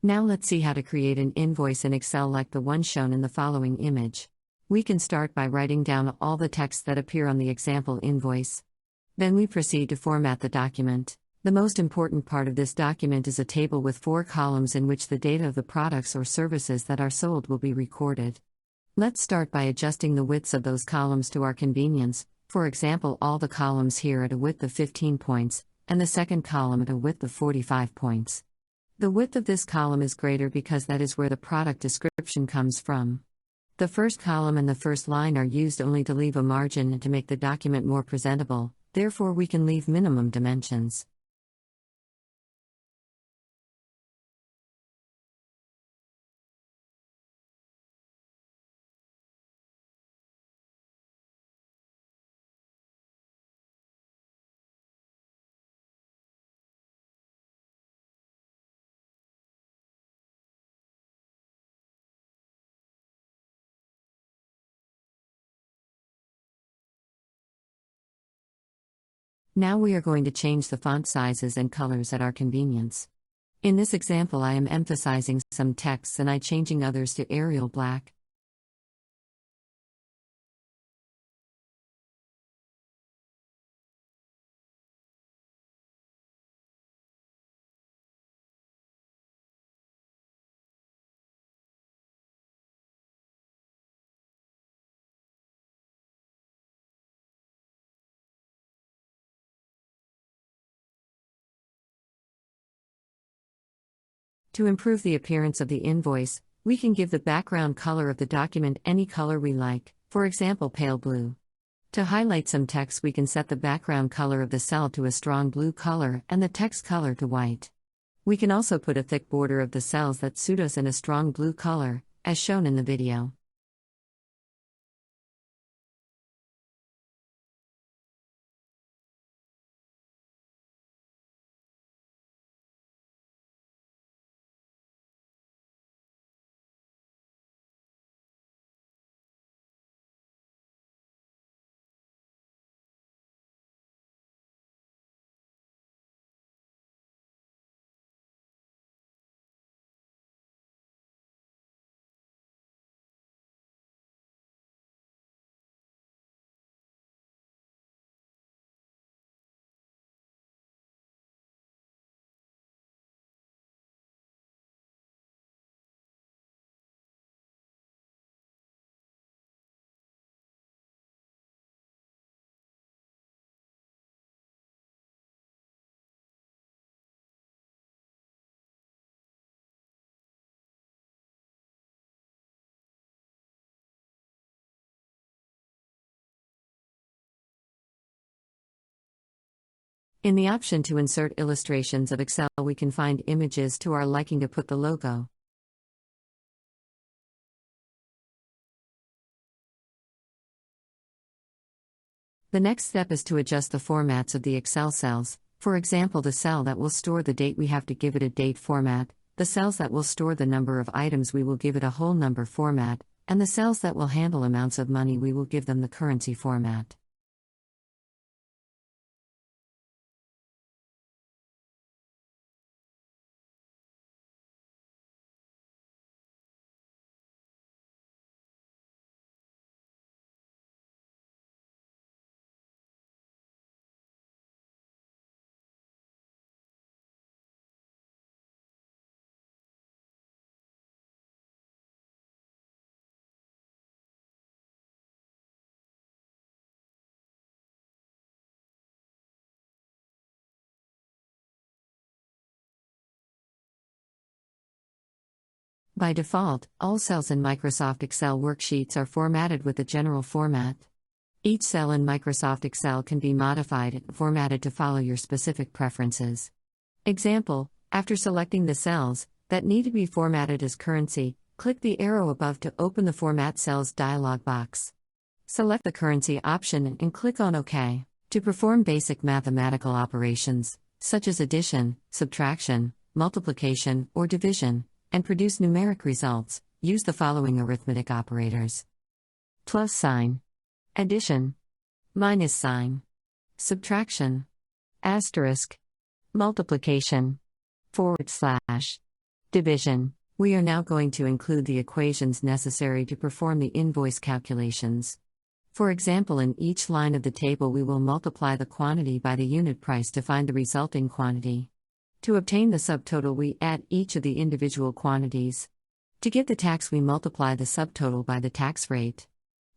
Now let's see how to create an invoice in Excel like the one shown in the following image. We can start by writing down all the text that appear on the example invoice. Then we proceed to format the document. The most important part of this document is a table with 4 columns in which the data of the products or services that are sold will be recorded. Let's start by adjusting the widths of those columns to our convenience, for example all the columns here at a width of 15 points, and the second column at a width of 45 points. The width of this column is greater because that is where the product description comes from. The first column and the first line are used only to leave a margin and to make the document more presentable, therefore we can leave minimum dimensions. Now we are going to change the font sizes and colors at our convenience. In this example I am emphasizing some texts and changing others to Arial black. To improve the appearance of the invoice, we can give the background color of the document any color we like, for example pale blue. To highlight some text we can set the background color of the cell to a strong blue color and the text color to white. We can also put a thick border of the cells that suit us in a strong blue color, as shown in the video. In the option to insert illustrations of Excel we can find images to our liking to put the logo. The next step is to adjust the formats of the Excel cells. For example, the cell that will store the date we have to give it a date format, the cells that will store the number of items we will give it a whole number format, and the cells that will handle amounts of money we will give them the currency format. By default, all cells in Microsoft Excel worksheets are formatted with the general format. Each cell in Microsoft Excel can be modified and formatted to follow your specific preferences. Example, after selecting the cells that need to be formatted as currency, click the arrow above to open the Format Cells dialog box. Select the currency option and click on OK. To perform basic mathematical operations, such as addition, subtraction, multiplication, or division, and produce numeric results, use the following arithmetic operators: plus sign, addition, minus sign, subtraction, asterisk, multiplication, forward slash, Division. We are now going to include the equations necessary to perform the invoice calculations. For example, in each line of the table we will multiply the quantity by the unit price to find the resulting quantity. To obtain the subtotal we add each of the individual quantities. To get the tax we multiply the subtotal by the tax rate.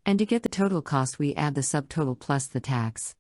And to get the total cost we add the subtotal plus the tax.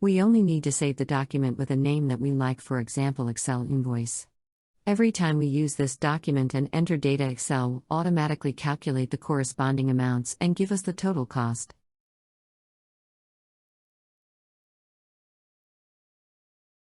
We only need to save the document with a name that we like, for example Excel invoice. Every time we use this document and enter data, Excel will automatically calculate the corresponding amounts and give us the total cost.